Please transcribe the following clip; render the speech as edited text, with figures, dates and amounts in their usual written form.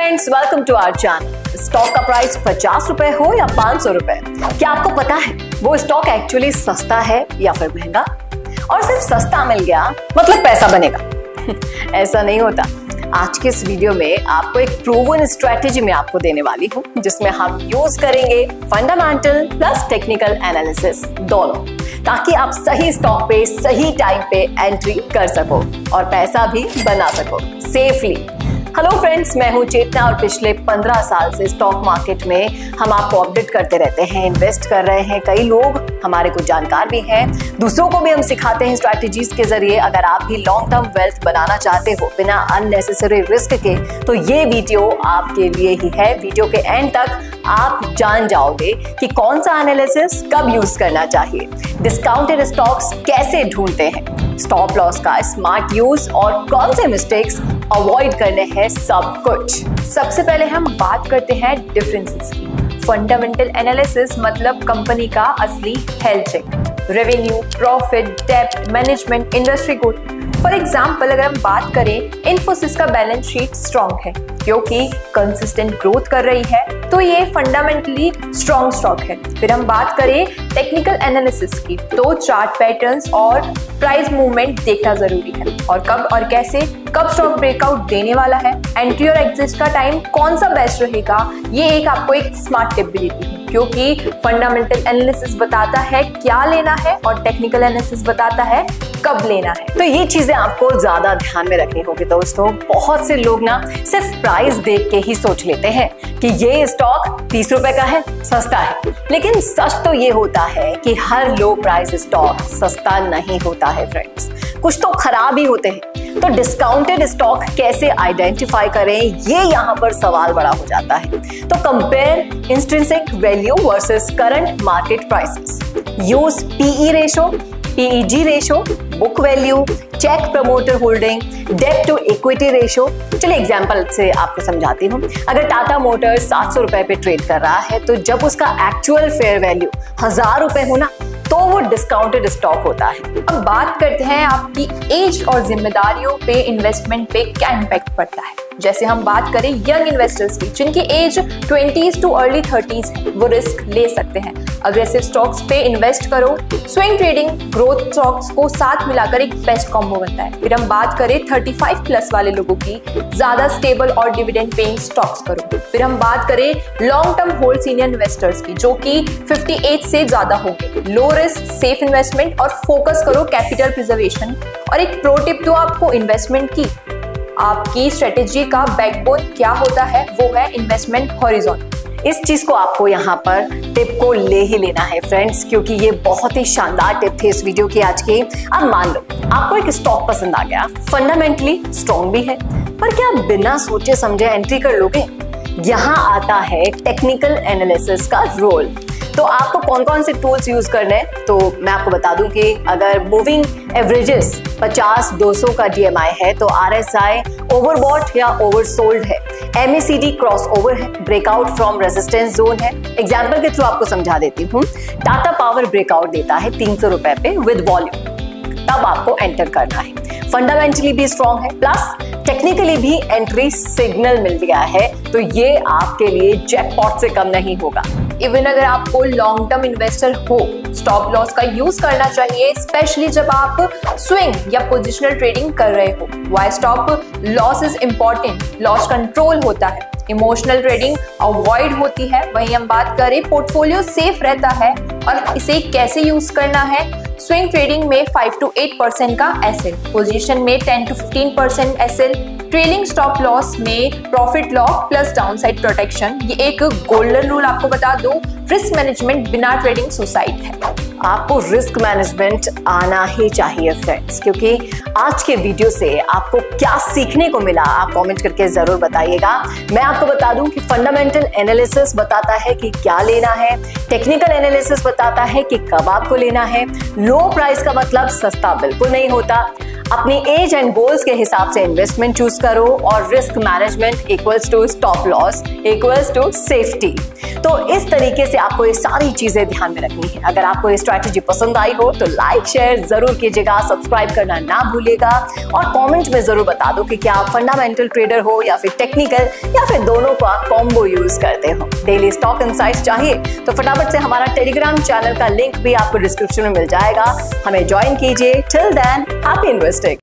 Friends, welcome to our channel. Stock का price 50 रुपए हो या 500 रुपए, क्या आपको पता है वो स्टॉक एक्चुअली सस्ता है या फिर महंगा? और सिर्फ सस्ता मिल गया मतलब पैसा बनेगा ऐसा नहीं होता। आज के इस वीडियो में आपको एक प्रूवन स्ट्रेटेजी में आपको देने वाली हूँ, जिसमें हम यूज करेंगे फंडामेंटल प्लस टेक्निकल एनालिसिस दोनों, ताकि आप सही स्टॉक पे सही टाइम पे एंट्री कर सको और पैसा भी बना सको सेफली। हेलो फ्रेंड्स, मैं हूं चेतना और पिछले 15 साल से स्टॉक मार्केट में हम आपको अपडेट करते रहते हैं, इन्वेस्ट कर रहे हैं। कई लोग हमारे को जानकार भी हैं, दूसरों को भी हम सिखाते हैं स्ट्रैटेजीज के जरिए। अगर आप भी लॉन्ग टर्म वेल्थ बनाना चाहते हो बिना अननेसेसरी रिस्क के, तो ये वीडियो आपके लिए ही है। वीडियो के एंड तक आप जान जाओगे कि कौन सा एनालिसिस कब यूज करना चाहिए, डिस्काउंटेड स्टॉक्स कैसे ढूंढते हैं, स्टॉप लॉस का स्मार्ट यूज और कौन से मिस्टेक्स अवॉइड करने हैं, सब कुछ। सबसे पहले हम बात करते हैं डिफरेंसेस की। फंडामेंटल एनालिसिस मतलब कंपनी का असली हेल्थ चेक, रेवेन्यू, प्रॉफिट, डेब्ट, management, industry growth. For example अगर हम बात करें, इन्फोसिस का बैलेंस शीट स्ट्रॉन्ग है क्योंकि कंसिस्टेंट ग्रोथ कर रही है, तो ये फंडामेंटली स्ट्रॉन्ग स्टॉक है। फिर हम बात करें टेक्निकल एनालिसिस की, तो चार्ट पैटर्न्स और प्राइस मूवमेंट देखना जरूरी है, और कब और कैसे, कब स्टॉक ब्रेकआउट देने वाला है, एंट्री और एग्जिट का टाइम कौन सा बेस्ट रहेगा, ये एक आपको एक स्मार्ट टिप भी देती है, क्योंकि फंडामेंटल एनालिसिस बताता है क्या लेना है और टेक्निकल एनालिसिस बताता है कब लेना है। तो ये चीजें आपको ज्यादा ध्यान में रखनी होगी दोस्तों। बहुत से लोग ना सिर्फ प्राइस देख के ही सोच लेते हैं कि ये स्टॉक 30 रुपए का है, सस्ता है, लेकिन सच तो ये होता है कि हर लो प्राइस स्टॉक सस्ता नहीं होता है फ्रेंड्स, कुछ तो खराब ही होते हैं। तो डिस्काउंटेड स्टॉक कैसे आइडेंटिफाई करें, ये यहाँ पर सवाल बड़ा हो जाता है। तो compare intrinsic value versus current market prices, use PE ratio, PEG ratio, book value, check promoter holding, debt to equity ratio. चलिए एग्जांपल से आपको समझाती हूँ। अगर टाटा मोटर्स 700 रुपए पे ट्रेड कर रहा है, तो जब उसका एक्चुअल फेयर वैल्यू 1000 रुपए हो ना, तो वो डिस्काउंटेड स्टॉक होता है। अब बात करते हैं आपकी एज और जिम्मेदारियों पे इन्वेस्टमेंट पे क्या इम्पैक्ट पड़ता है। जैसे हम बात करें यंग इन्वेस्टर्स की, जिनकी as 20s too early 30s है, वो रिस्क ले सकते हैं। अग्रेसिव स्टॉक्स पे इन्वेस्ट करो, स्विंग ट्रेडिंग, ग्रोथ स्टॉक्स को साथ मिलाकर एक बेस्ट कॉम्बो बनता है। फिर हम बात करें 35 प्लस वाले लोगों की, ज्यादा स्टेबल और डिविडेंड पेइंग स्टॉक्स करो। फिर हम बात करें long term hold senior investors की, जो कि 58 से ज्यादा होंगे। लो रिस्क, सेफ इन्वेस्टमेंट और फोकस करो कैपिटल प्रिजर्वेशन। और एक प्रो टिप तो आपको इन्वेस्टमेंट की आपकी स्ट्रेटेजी का बैकबोन क्या होता है, वो है इन्वेस्टमेंट हॉरिजॉन। इस चीज को आपको यहाँ पर टिप को ले ही लेना है फ्रेंड्स, क्योंकि ये बहुत ही शानदार टिप थी इस वीडियो की आज की। अब मान लो आपको एक स्टॉक पसंद आ गया, फंडामेंटली स्ट्रॉन्ग भी है, पर क्या आप बिना सोचे समझे एंट्री कर लोगे? यहाँ आता है टेक्निकल एनालिसिस का रोल। तो आपको कौन कौन से टूल्स यूज करने हैं, तो मैं आपको बता दूं कि अगर मूविंग एवरेजेस 50-200 का DMI है, तो RSI ओवरबॉट या ओवरसोल्ड है, MACD क्रॉस ओवर है, ब्रेकआउट फ्रॉम रेजिस्टेंस जोन है। एग्जाम्पल के थ्रू आपको समझा देती हूँ। टाटा पावर ब्रेकआउट देता है 300 रुपए पे विद वॉल्यूम, तब आपको एंटर करना है। फंडामेंटली भी स्ट्रॉन्ग है, प्लस टेक्निकली भी एंट्री सिग्नल मिल गया है, तो ये आपके लिए जैकपॉट से कम नहीं होगा। इवन अगर आपको लॉन्ग टर्म इन्वेस्टर हो, स्टॉप लॉस का यूज करना चाहिए, स्पेशली जब आप स्विंग या पोजिशनल ट्रेडिंग कर रहे हो। Why stop loss is important, loss control होता है, इमोशनल ट्रेडिंग अवॉइड होती है। वहीं हम बात करें पोर्टफोलियो सेफ रहता है, और इसे कैसे यूज करना है। स्विंग ट्रेडिंग में 5 to 8% का एसएल, पोजीशन में 10 to 15% SL, trailing stop loss में profit lock plus downside protection. ये एक गोल्डन रूल आपको बता दो, रिस्क मैनेजमेंट बिना ट्रेडिंग सुसाइड है। आपको रिस्क मैनेजमेंट आना ही चाहिए फ्रेंड्स, क्योंकि आज के वीडियो से आपको क्या सीखने को मिला आप कमेंट करके जरूर बताइएगा। मैं आपको बता दूं कि फंडामेंटल एनालिसिस बताता है कि क्या लेना है, टेक्निकल एनालिसिस बताता है कि कब आपको लेना है। लो प्राइस का मतलब सस्ता बिल्कुल नहीं होता। अपनी एज एंड गोल्स के हिसाब से इन्वेस्टमेंट चूज करो और risk management equals to stop loss equals to safety. तो इस तरीके से आपको ये सारी चीजें ध्यान में रखनी है। अगर आपको ये स्ट्रैटेजी पसंद आई हो तो लाइक शेयर जरूर कीजिएगा, सब्सक्राइब करना ना भूलिएगा और कमेंट में जरूर बता दो कि क्या आप फंडामेंटल ट्रेडर हो या फिर टेक्निकल या फिर दोनों का कॉम्बो यूज करते हो। डेली स्टॉक इनसाइट्स चाहिए तो फटाफट से हमारा टेलीग्राम चैनल का लिंक भी आपको डिस्क्रिप्शन में मिल जाएगा, हमें ज्वाइन कीजिए। Till than happy investing.